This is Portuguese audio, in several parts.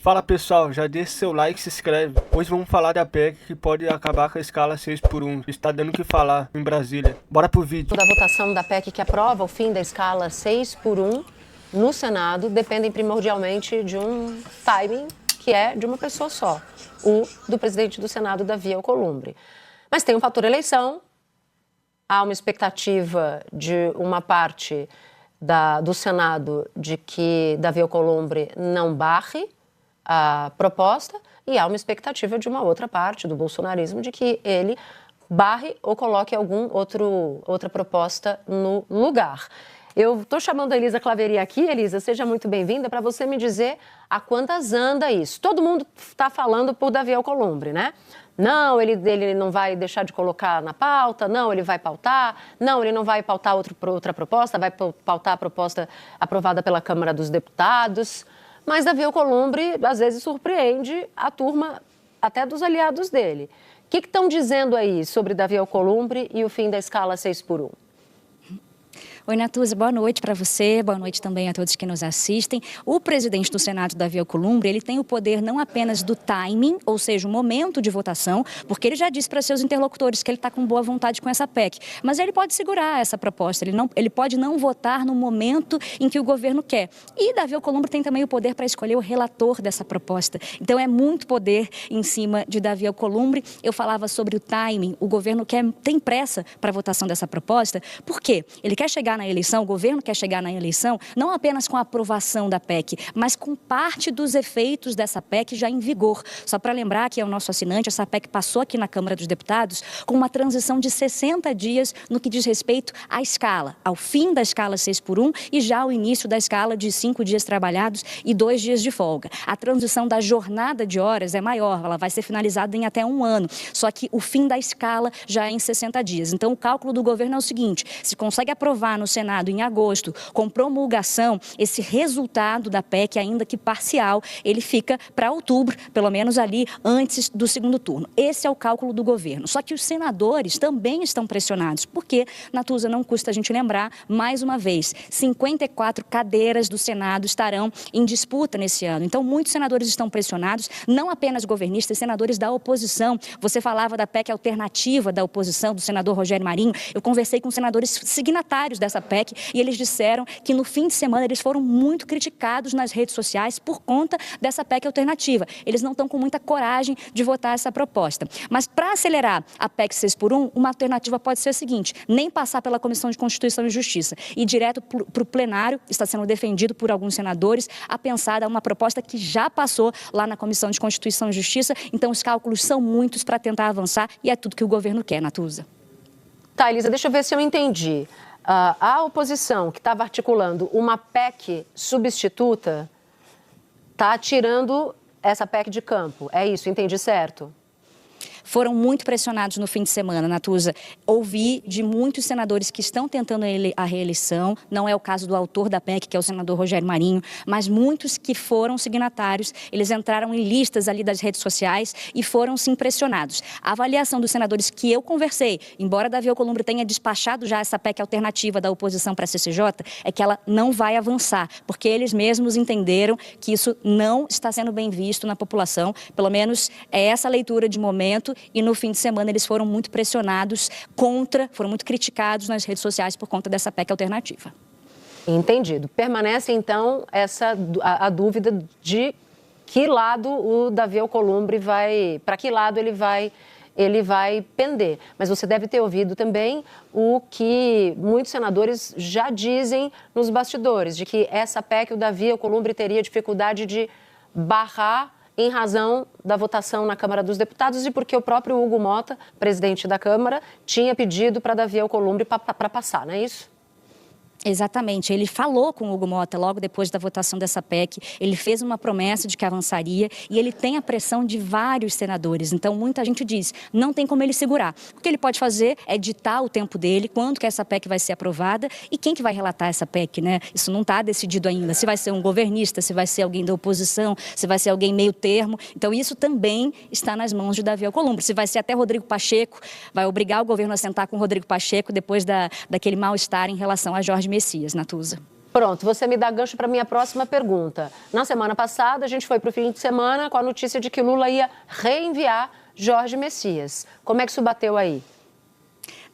Fala pessoal, já deixa seu like e se inscreve. Hoje vamos falar da PEC que pode acabar com a escala 6x1. Está dando o que falar em Brasília. Bora pro vídeo. Da votação da PEC que aprova o fim da escala 6x1 no Senado dependem primordialmente de um timing que é de uma pessoa só, o do presidente do Senado, Davi Alcolumbre. Mas tem um fator eleição, há uma expectativa de uma parte do Senado de que Davi Alcolumbre não barre a proposta e há uma expectativa de uma outra parte do bolsonarismo de que ele barre ou coloque outra proposta no lugar. Eu estou chamando a Elisa Claveri aqui. Elisa, seja muito bem-vinda, para você me dizer a quantas anda isso. Todo mundo está falando por Davi Alcolumbre, né? Não, ele não vai deixar de colocar na pauta, não, ele vai pautar, não, ele não vai pautar outra proposta, vai pautar a proposta aprovada pela Câmara dos Deputados. Mas Davi Alcolumbre, às vezes, surpreende a turma até dos aliados dele. O que estão dizendo aí sobre Davi Alcolumbre e o fim da escala 6x1? Oi, Natuza, boa noite para você, boa noite também a todos que nos assistem. O presidente do Senado, Davi Alcolumbre, ele tem o poder não apenas do timing, ou seja, o momento de votação, porque ele já disse para seus interlocutores que ele está com boa vontade com essa PEC, mas ele pode segurar essa proposta, ele pode não votar no momento em que o governo quer. E Davi Alcolumbre tem também o poder para escolher o relator dessa proposta. Então é muito poder em cima de Davi Alcolumbre. Eu falava sobre o timing, o governo tem pressa para a votação dessa proposta, porque ele quer chegar na eleição, o governo quer chegar na eleição, não apenas com a aprovação da PEC, mas com parte dos efeitos dessa PEC já em vigor. Só para lembrar que é o nosso assinante, essa PEC passou aqui na Câmara dos Deputados com uma transição de 60 dias no que diz respeito à escala, ao fim da escala 6x1 e já ao início da escala de 5 dias trabalhados e 2 dias de folga. A transição da jornada de horas é maior, ela vai ser finalizada em até 1 ano, só que o fim da escala já é em 60 dias. Então o cálculo do governo é o seguinte: se consegue aprovar no Senado em agosto, com promulgação, esse resultado da PEC, ainda que parcial, ele fica para outubro, pelo menos ali antes do segundo turno. Esse é o cálculo do governo. Só que os senadores também estão pressionados, porque, Natuza, não custa a gente lembrar, mais uma vez, 54 cadeiras do Senado estarão em disputa nesse ano. Então, muitos senadores estão pressionados, não apenas governistas, senadores da oposição. Você falava da PEC alternativa da oposição, do senador Rogério Marinho. Eu conversei com senadores signatários dessa PEC e eles disseram que no fim de semana eles foram muito criticados nas redes sociais por conta dessa PEC alternativa. Eles não estão com muita coragem de votar essa proposta. Mas para acelerar a PEC 6x1, uma alternativa pode ser a seguinte: nem passar pela Comissão de Constituição e Justiça e direto para o plenário, está sendo defendido por alguns senadores, a pensar uma proposta que já passou lá na Comissão de Constituição e Justiça. Então os cálculos são muitos para tentar avançar e é tudo que o governo quer, Natuza. Tá, Elisa, deixa eu ver se eu entendi. A oposição que estava articulando uma PEC substituta está tirando essa PEC de campo. É isso, entendi certo? Foram muito pressionados no fim de semana, Natuza. Ouvi de muitos senadores que estão tentando a reeleição, não é o caso do autor da PEC, que é o senador Rogério Marinho, mas muitos que foram signatários, eles entraram em listas ali das redes sociais e foram sim pressionados. A avaliação dos senadores que eu conversei, embora Davi Alcolumbre tenha despachado já essa PEC alternativa da oposição para a CCJ, é que ela não vai avançar, porque eles mesmos entenderam que isso não está sendo bem visto na população, pelo menos é essa a leitura de momento. E no fim de semana eles foram muito pressionados foram muito criticados nas redes sociais por conta dessa PEC alternativa. Entendido. Permanece então a dúvida de que lado o Davi Alcolumbre para que lado ele vai pender. Mas você deve ter ouvido também o que muitos senadores já dizem nos bastidores, de que essa PEC o Davi Alcolumbre teria dificuldade de barrar em razão da votação na Câmara dos Deputados e porque o próprio Hugo Mota, presidente da Câmara, tinha pedido para Davi Alcolumbre para passar, não é isso? Exatamente. Ele falou com o Hugo Mota logo depois da votação dessa PEC, ele fez uma promessa de que avançaria e ele tem a pressão de vários senadores. Então, muita gente diz, não tem como ele segurar. O que ele pode fazer é ditar o tempo dele, quando que essa PEC vai ser aprovada e quem que vai relatar essa PEC, né? Isso não está decidido ainda. Se vai ser um governista, se vai ser alguém da oposição, se vai ser alguém meio termo. Então, isso também está nas mãos de Davi Alcolumbre. Se vai ser até Rodrigo Pacheco, vai obrigar o governo a sentar com Rodrigo Pacheco depois daquele mal-estar em relação a Jorge Messias, Natuza. Pronto, você me dá gancho para minha próxima pergunta. Na semana passada, a gente foi para o fim de semana com a notícia de que Lula ia reenviar Jorge Messias. Como é que isso bateu aí?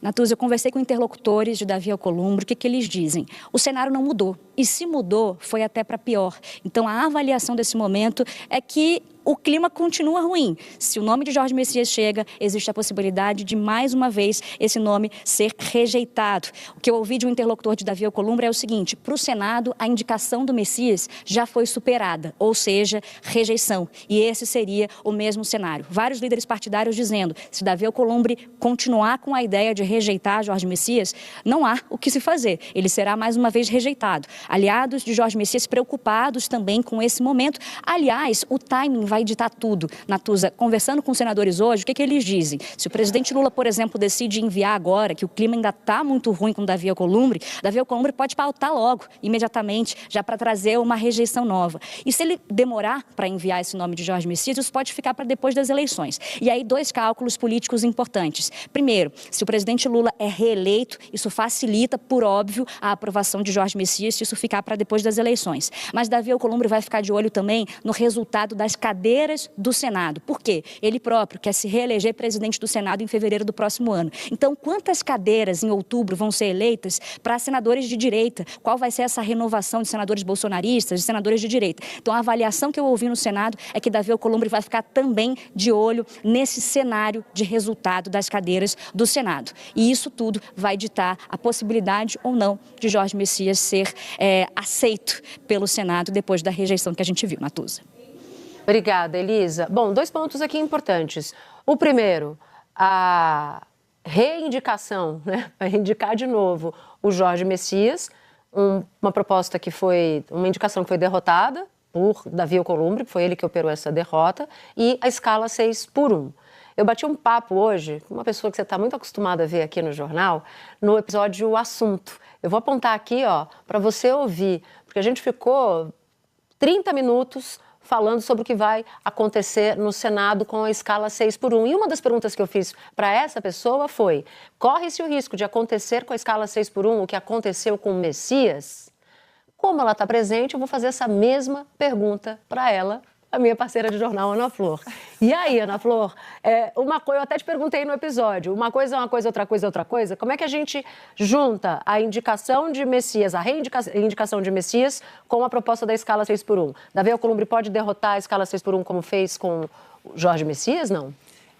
Natuza, eu conversei com interlocutores de Davi Alcolumbre, o que eles dizem? O cenário não mudou, e se mudou, foi até para pior. Então, a avaliação desse momento é que o clima continua ruim. Se o nome de Jorge Messias chega, existe a possibilidade de, mais uma vez, esse nome ser rejeitado. O que eu ouvi de um interlocutor de Davi Alcolumbre é o seguinte: para o Senado, a indicação do Messias já foi superada, ou seja, rejeição. E esse seria o mesmo cenário. Vários líderes partidários dizendo, se Davi Alcolumbre continuar com a ideia de rejeitar Jorge Messias, não há o que se fazer. Ele será, mais uma vez, rejeitado. Aliados de Jorge Messias preocupados também com esse momento. Aliás, o timing vai ditar tudo. Natuza, conversando com os senadores hoje, o que eles dizem? Se o presidente Lula, por exemplo, decide enviar agora, que o clima ainda está muito ruim com Davi Alcolumbre pode pautar logo, imediatamente, já para trazer uma rejeição nova. E se ele demorar para enviar esse nome de Jorge Messias, isso pode ficar para depois das eleições. E aí, dois cálculos políticos importantes. Primeiro, se o presidente Lula é reeleito, isso facilita, por óbvio, a aprovação de Jorge Messias, se isso ficar para depois das eleições. Mas Davi Alcolumbre vai ficar de olho também no resultado das cadeiras do Senado. Por quê? Ele próprio quer se reeleger presidente do Senado em fevereiro do próximo ano. Então, quantas cadeiras em outubro vão ser eleitas para senadores de direita? Qual vai ser essa renovação de senadores bolsonaristas, de senadores de direita? Então, a avaliação que eu ouvi no Senado é que Davi Alcolumbre vai ficar também de olho nesse cenário de resultado das cadeiras do Senado. E isso tudo vai ditar a possibilidade ou não de Jorge Messias ser aceito pelo Senado depois da rejeição que a gente viu, Natuza. Obrigada, Elisa. Bom, dois pontos aqui importantes. O primeiro, a reindicação, né? Vai indicar de novo o Jorge Messias, uma proposta que foi, uma indicação que foi derrotada por Davi Alcolumbre, foi ele que operou essa derrota, e a escala 6-1. Eu bati um papo hoje com uma pessoa que você está muito acostumada a ver aqui no jornal, no episódio O Assunto. Eu vou apontar aqui, para você ouvir, porque a gente ficou 30 minutos falando sobre o que vai acontecer no Senado com a escala 6-1. E uma das perguntas que eu fiz para essa pessoa foi: corre-se o risco de acontecer com a escala 6-1 o que aconteceu com o Messias? Como ela está presente, eu vou fazer essa mesma pergunta para ela, a minha parceira de jornal, Ana Flor. E aí, Ana Flor, eu até te perguntei no episódio, uma coisa é uma coisa, outra coisa é outra coisa. Como é que a gente junta a indicação de Messias, a reivindicação de Messias, com a proposta da escala 6-1? Davi Alcolumbre pode derrotar a escala 6-1 como fez com Jorge Messias, não?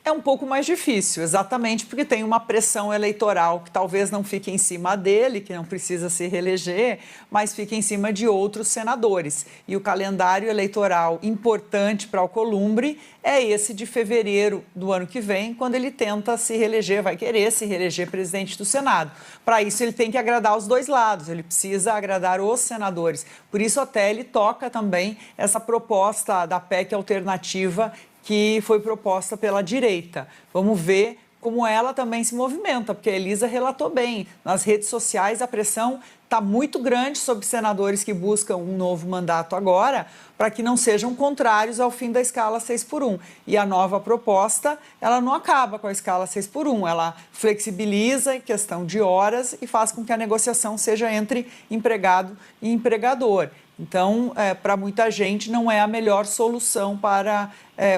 É um pouco mais difícil, exatamente porque tem uma pressão eleitoral que talvez não fique em cima dele, que não precisa se reeleger, mas fica em cima de outros senadores. E o calendário eleitoral importante para Alcolumbre é esse de fevereiro do ano que vem, quando ele tenta se reeleger, vai querer se reeleger presidente do Senado. Para isso, ele tem que agradar os dois lados, ele precisa agradar os senadores. Por isso, até ele toca também essa proposta da PEC alternativa que foi proposta pela direita. Vamos ver como ela também se movimenta, porque a Elisa relatou bem. Nas redes sociais, a pressão está muito grande sobre senadores que buscam um novo mandato agora, para que não sejam contrários ao fim da escala 6-1. E a nova proposta, ela não acaba com a escala 6-1, ela flexibiliza em questão de horas e faz com que a negociação seja entre empregado e empregador. Então, para muita gente, não é a melhor solução para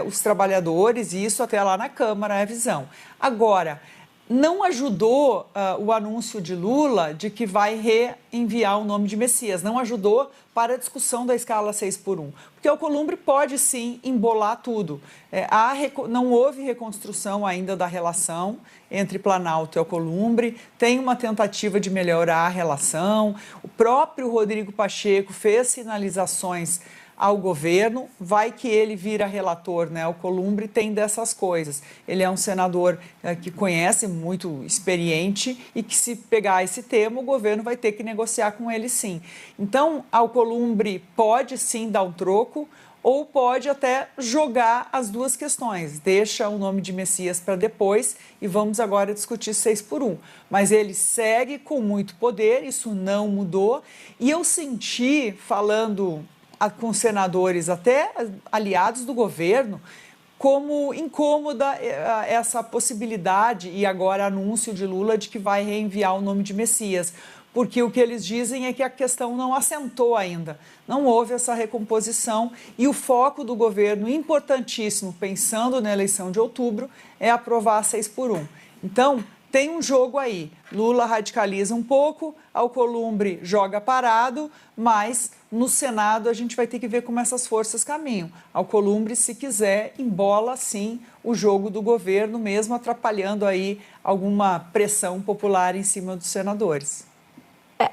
os trabalhadores, e isso até lá na Câmara é a visão. Agora, não ajudou o anúncio de Lula de que vai reenviar o nome de Messias, não ajudou para a discussão da escala 6-1, porque Alcolumbre pode sim embolar tudo. Não houve reconstrução ainda da relação entre Planalto e Alcolumbre, tem uma tentativa de melhorar a relação, o próprio Rodrigo Pacheco fez sinalizações ao governo, vai que ele vira relator, né? O Alcolumbre tem dessas coisas. Ele é um senador que conhece, muito experiente, e que se pegar esse tema, o governo vai ter que negociar com ele sim. Então, Alcolumbre pode sim dar um troco, ou pode até jogar as duas questões, deixa o nome de Messias para depois e vamos agora discutir 6-1. Mas ele segue com muito poder, isso não mudou, e eu senti, falando com senadores até aliados do governo, como incômoda essa possibilidade e agora anúncio de Lula de que vai reenviar o nome de Messias, porque o que eles dizem é que a questão não assentou ainda, não houve essa recomposição e o foco do governo, importantíssimo, pensando na eleição de outubro, é aprovar 6x1. Então, tem um jogo aí. Lula radicaliza um pouco, Alcolumbre joga parado, mas no Senado a gente vai ter que ver como essas forças caminham. Alcolumbre, se quiser, embola sim o jogo do governo, mesmo atrapalhando aí alguma pressão popular em cima dos senadores.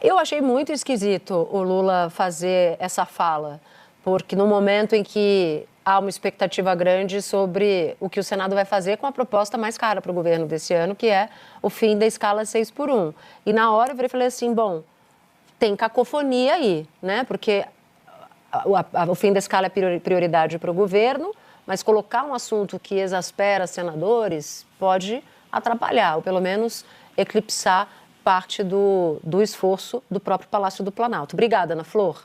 Eu achei muito esquisito o Lula fazer essa fala, porque no momento em que há uma expectativa grande sobre o que o Senado vai fazer com a proposta mais cara para o governo desse ano, que é o fim da escala 6x1. E na hora eu falei assim, bom, tem cacofonia aí, né? Porque o fim da escala é prioridade para o governo, mas colocar um assunto que exaspera senadores pode atrapalhar, ou pelo menos eclipsar parte do esforço do próprio Palácio do Planalto. Obrigada, Ana Flor.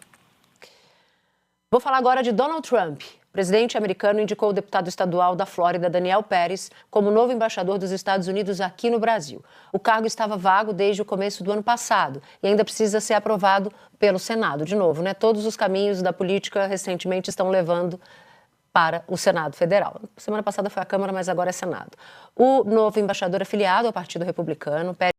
Vou falar agora de Donald Trump. O presidente americano indicou o deputado estadual da Flórida, Daniel Pérez, como novo embaixador dos Estados Unidos aqui no Brasil. O cargo estava vago desde o começo do ano passado e ainda precisa ser aprovado pelo Senado. De novo, né? Todos os caminhos da política recentemente estão levando para o Senado Federal. Semana passada foi a Câmara, mas agora é Senado. O novo embaixador afiliado ao Partido Republicano, Pérez,